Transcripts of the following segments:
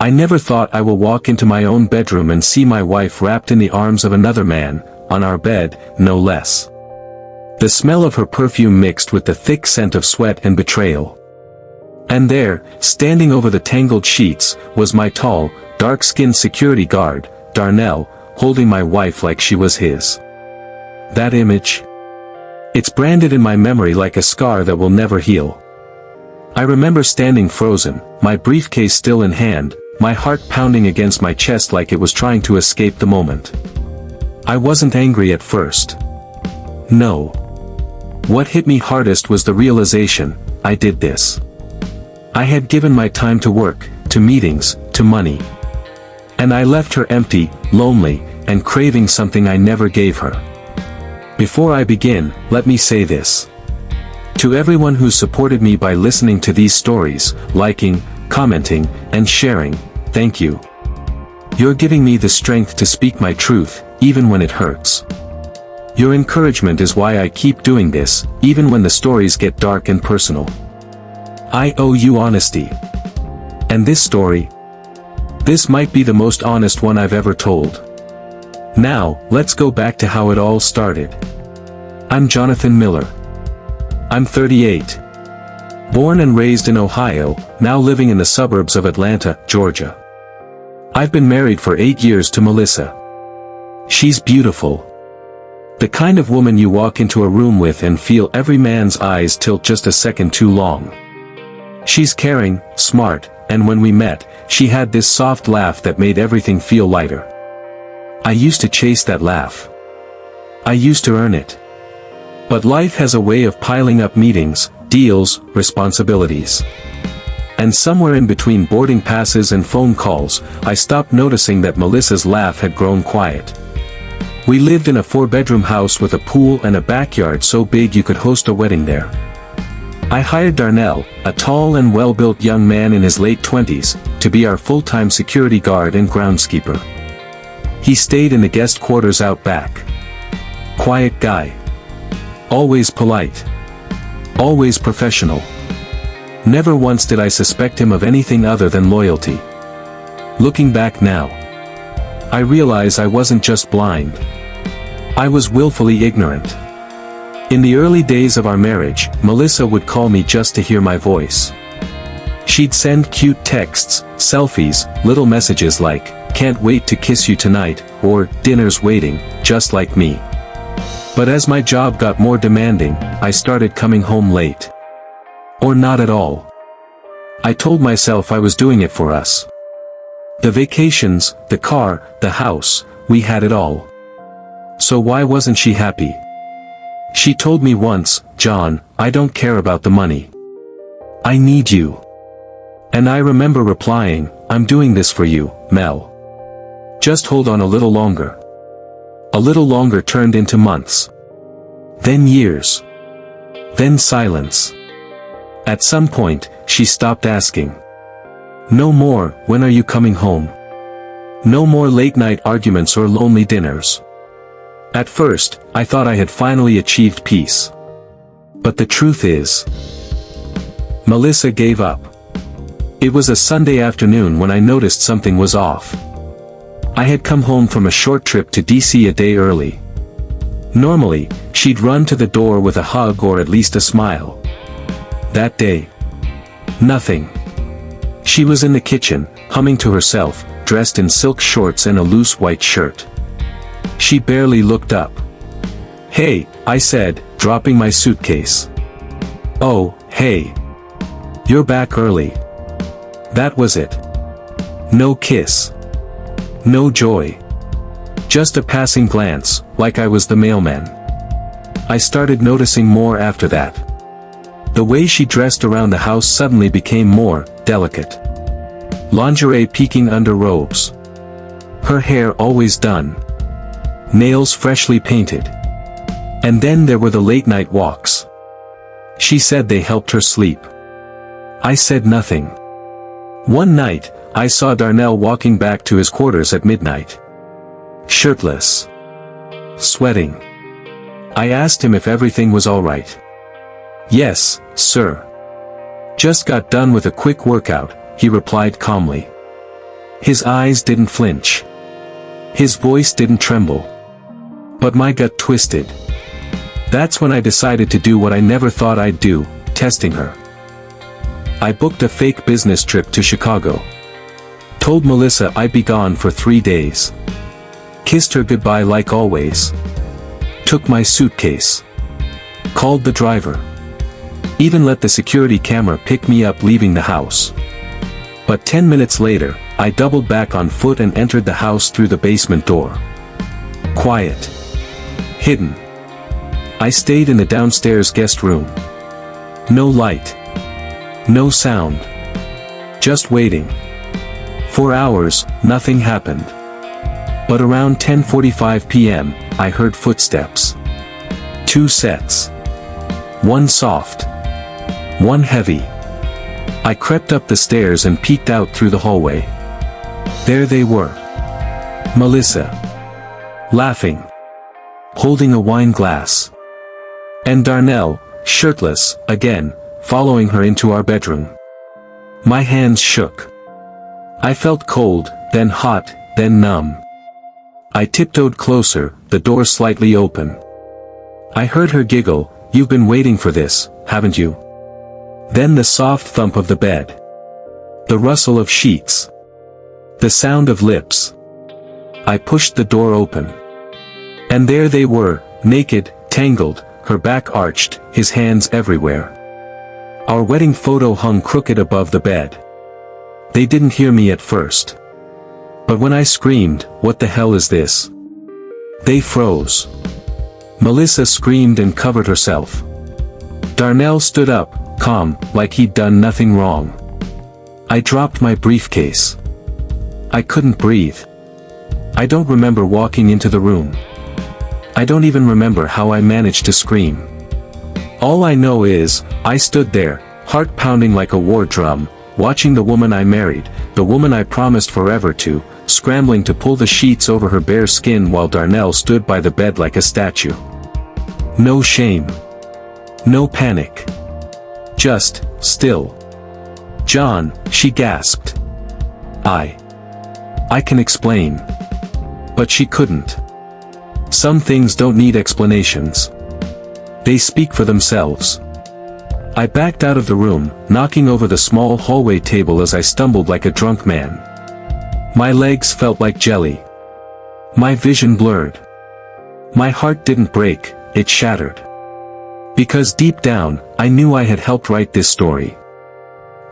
I never thought I will walk into my own bedroom and see my wife wrapped in the arms of another man, on our bed, no less. The smell of her perfume mixed with the thick scent of sweat and betrayal. And there, standing over the tangled sheets, was my tall, dark-skinned security guard, Darnell, holding my wife like she was his. That image? It's branded in my memory like a scar that will never heal. I remember standing frozen, my briefcase still in hand, my heart pounding against my chest like it was trying to escape the moment. I wasn't angry at first. No. What hit me hardest was the realization, I did this. I had given my time to work, to meetings, to money. And I left her empty, lonely, and craving something I never gave her. Before I begin, let me say this. To everyone who supported me by listening to these stories, liking, commenting, and sharing, thank you. You're giving me the strength to speak my truth, even when it hurts. Your encouragement is why I keep doing this, even when the stories get dark and personal. I owe you honesty. And this story? This might be the most honest one I've ever told. Now, let's go back to how it all started. I'm Jonathan Miller. I'm 38. Born and raised in Ohio, now living in the suburbs of Atlanta, Georgia. I've been married for 8 years to Melissa. She's beautiful. The kind of woman you walk into a room with and feel every man's eyes tilt just a second too long. She's caring, smart, and when we met, she had this soft laugh that made everything feel lighter. I used to chase that laugh. I used to earn it. But life has a way of piling up meetings, deals, responsibilities. And somewhere in between boarding passes and phone calls, I stopped noticing that Melissa's laugh had grown quiet. We lived in a 4-bedroom house with a pool and a backyard so big you could host a wedding there. I hired Darnell, a tall and well-built young man in his late 20s, to be our full-time security guard and groundskeeper. He stayed in the guest quarters out back. Quiet guy. Always polite. Always professional. Never once did I suspect him of anything other than loyalty. Looking back now, I realize I wasn't just blind. I was willfully ignorant. In the early days of our marriage, Melissa would call me just to hear my voice. She'd send cute texts, selfies, little messages like, "Can't wait to kiss you tonight," or "Dinner's waiting," just like me. But as my job got more demanding, I started coming home late. Or not at all. I told myself I was doing it for us. The vacations, the car, the house, we had it all. So why wasn't she happy? She told me once, "John, I don't care about the money. I need you." And I remember replying, "I'm doing this for you, Mel. Just hold on a little longer." A little longer turned into months. Then years. Then silence. At some point, she stopped asking. No more, "When are you coming home?" No more late-night arguments or lonely dinners. At first, I thought I had finally achieved peace. But the truth is, Melissa gave up. It was a Sunday afternoon when I noticed something was off. I had come home from a short trip to DC a day early. Normally, she'd run to the door with a hug or at least a smile. That day, nothing. She was in the kitchen, humming to herself, dressed in silk shorts and a loose white shirt. She barely looked up. "Hey," I said, dropping my suitcase. "Oh, hey. You're back early." That was it. No kiss. No joy. Just a passing glance, like I was the mailman. I started noticing more after that. The way she dressed around the house suddenly became more delicate. Lingerie peeking under robes. Her hair always done. Nails freshly painted. And then there were the late-night walks. She said they helped her sleep. I said nothing. One night, I saw Darnell walking back to his quarters at midnight. Shirtless. Sweating. I asked him if everything was all right. "Yes, sir. Just got done with a quick workout," he replied calmly. His eyes didn't flinch. His voice didn't tremble. But my gut twisted. That's when I decided to do what I never thought I'd do, testing her. I booked a fake business trip to Chicago. Told Melissa I'd be gone for 3 days. Kissed her goodbye like always. Took my suitcase. Called the driver. Even let the security camera pick me up leaving the house. But 10 minutes later, I doubled back on foot and entered the house through the basement door. Quiet. Hidden. I stayed in the downstairs guest room. No light. No sound. Just waiting. For hours, nothing happened. But around 10:45 p.m., I heard footsteps. 2 sets. One soft. One heavy. I crept up the stairs and peeked out through the hallway. There they were. Melissa. Laughing. Holding a wine glass. And Darnell, shirtless, again, following her into our bedroom. My hands shook. I felt cold, then hot, then numb. I tiptoed closer, the door slightly open. I heard her giggle, "You've been waiting for this, haven't you?" Then the soft thump of the bed. The rustle of sheets. The sound of lips. I pushed the door open. And there they were, naked, tangled, her back arched, his hands everywhere. Our wedding photo hung crooked above the bed. They didn't hear me at first. But when I screamed, "What the hell is this?" they froze. Melissa screamed and covered herself. Darnell stood up, calm, like he'd done nothing wrong. I dropped my briefcase. I couldn't breathe. I don't remember walking into the room. I don't even remember how I managed to scream. All I know is, I stood there, heart pounding like a war drum, watching the woman I married, the woman I promised forever to, scrambling to pull the sheets over her bare skin while Darnell stood by the bed like a statue. No shame. No panic. Just, still. "John," she gasped. I can explain. But she couldn't. Some things don't need explanations. They speak for themselves. I backed out of the room, knocking over the small hallway table as I stumbled like a drunk man. My legs felt like jelly. My vision blurred. My heart didn't break, it shattered. Because deep down, I knew I had helped write this story.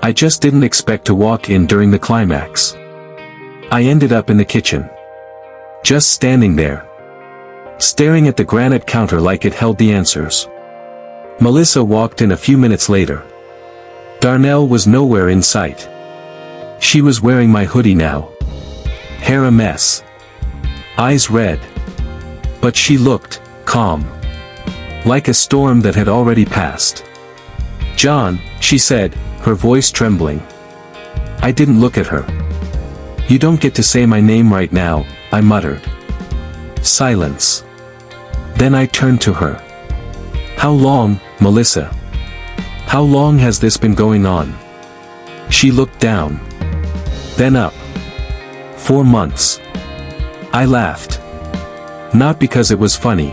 I just didn't expect to walk in during the climax. I ended up in the kitchen. Just standing there. Staring at the granite counter like it held the answers. Melissa walked in a few minutes later. Darnell was nowhere in sight. She was wearing my hoodie now. Hair a mess. Eyes red. But she looked calm. Like a storm that had already passed. "John," she said, her voice trembling. I didn't look at her. "You don't get to say my name right now," I muttered. Silence. Then I turned to her. "How long, Melissa? How long has this been going on?" She looked down. Then up. 4 months. I laughed. Not because it was funny.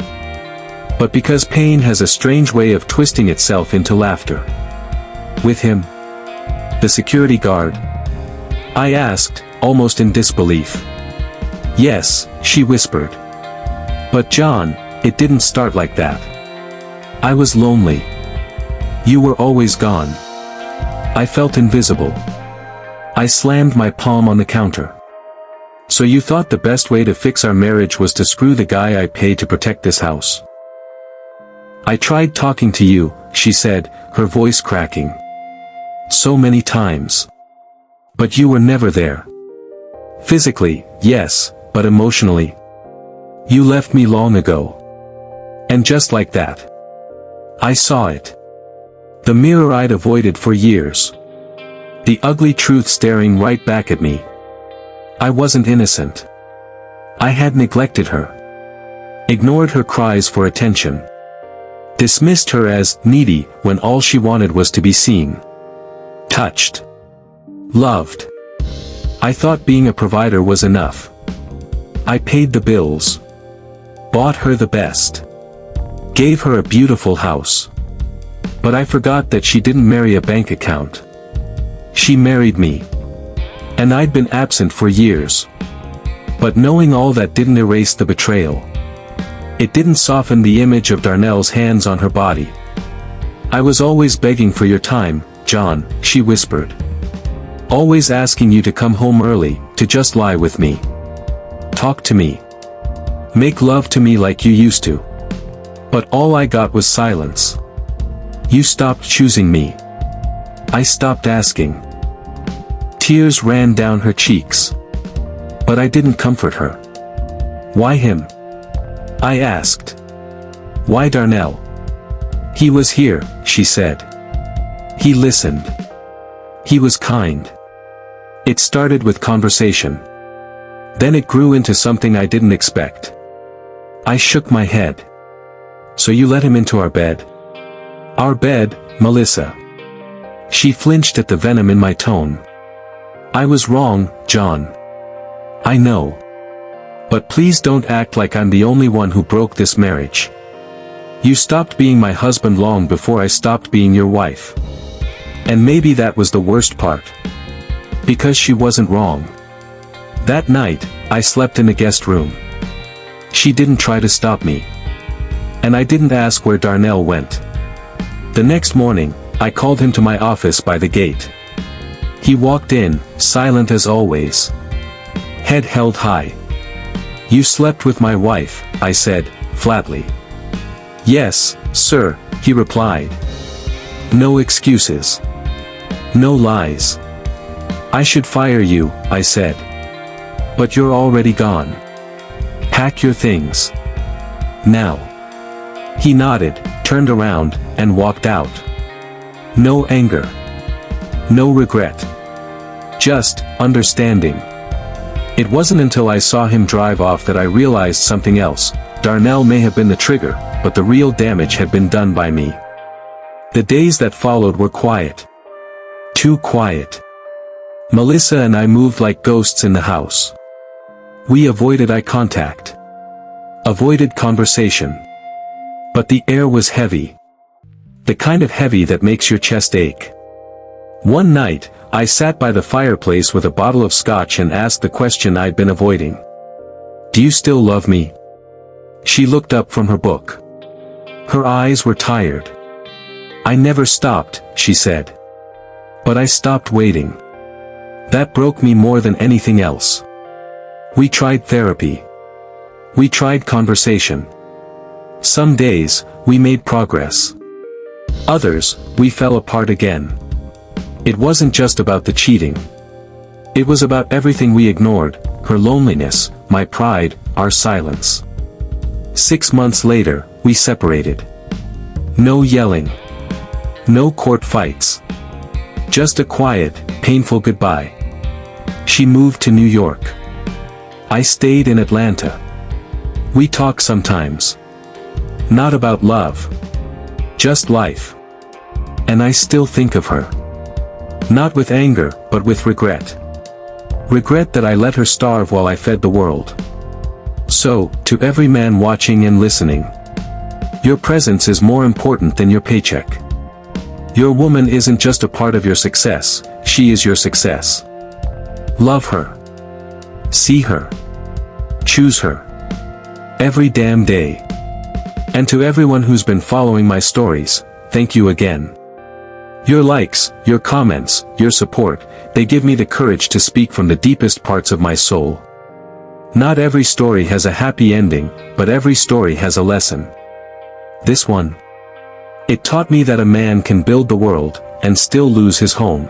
But because pain has a strange way of twisting itself into laughter. "With him? The security guard?" I asked, almost in disbelief. "Yes," she whispered. "But John, it didn't start like that. I was lonely. You were always gone. I felt invisible." I slammed my palm on the counter. "So you thought the best way to fix our marriage was to screw the guy I paid to protect this house?" "I tried talking to you," she said, her voice cracking. "So many times. But you were never there. Physically, yes, but emotionally. You left me long ago. And just like that. I saw it. The mirror I'd avoided for years. The ugly truth staring right back at me. I wasn't innocent. I had neglected her. Ignored her cries for attention. Dismissed her as needy when all she wanted was to be seen. Touched. Loved. I thought being a provider was enough. I paid the bills. Bought her the best. Gave her a beautiful house. But I forgot that she didn't marry a bank account. She married me. And I'd been absent for years. But knowing all that didn't erase the betrayal. It didn't soften the image of Darnell's hands on her body. I was always begging for your time, John, she whispered. Always asking you to come home early, to just lie with me. Talk to me. Make love to me like you used to. But all I got was silence. You stopped choosing me. I stopped asking. Tears ran down her cheeks. But I didn't comfort her. Why him? I asked. Why Darnell? He was here, she said. He listened. He was kind. It started with conversation. Then it grew into something I didn't expect. I shook my head. So you let him into our bed? Our bed, Melissa. She flinched at the venom in my tone. I was wrong, John. I know. But please don't act like I'm the only one who broke this marriage. You stopped being my husband long before I stopped being your wife. And maybe that was the worst part. Because she wasn't wrong. That night, I slept in the guest room. She didn't try to stop me. And I didn't ask where Darnell went. The next morning, I called him to my office by the gate. He walked in, silent as always. Head held high. You slept with my wife, I said, flatly. Yes, sir, he replied. No excuses. No lies. I should fire you, I said. But you're already gone. Pack your things. Now. He nodded, turned around, and walked out. No anger. No regret. Just understanding. It wasn't until I saw him drive off that I realized something else. Darnell may have been the trigger, but the real damage had been done by me. The days that followed were quiet. Too quiet. Melissa and I moved like ghosts in the house. We avoided eye contact. Avoided conversation. But the air was heavy. The kind of heavy that makes your chest ache. One night, I sat by the fireplace with a bottle of scotch and asked the question I'd been avoiding. Do you still love me? She looked up from her book. Her eyes were tired. I never stopped, she said. But I stopped waiting. That broke me more than anything else. We tried therapy. We tried conversation. Some days, we made progress. Others, we fell apart again. It wasn't just about the cheating. It was about everything we ignored, her loneliness, my pride, our silence. 6 months later, we separated. No yelling. No court fights. Just a quiet, painful goodbye. She moved to New York. I stayed in Atlanta. We talk sometimes. Not about love. Just life. And I still think of her. Not with anger, but with regret. Regret that I let her starve while I fed the world. So, to every man watching and listening. Your presence is more important than your paycheck. Your woman isn't just a part of your success, she is your success. Love her. See her. Choose her. Every damn day. And to everyone who's been following my stories, thank you again. Your likes, your comments, your support, they give me the courage to speak from the deepest parts of my soul. Not every story has a happy ending, but every story has a lesson. This one. It taught me that a man can build the world, and still lose his home.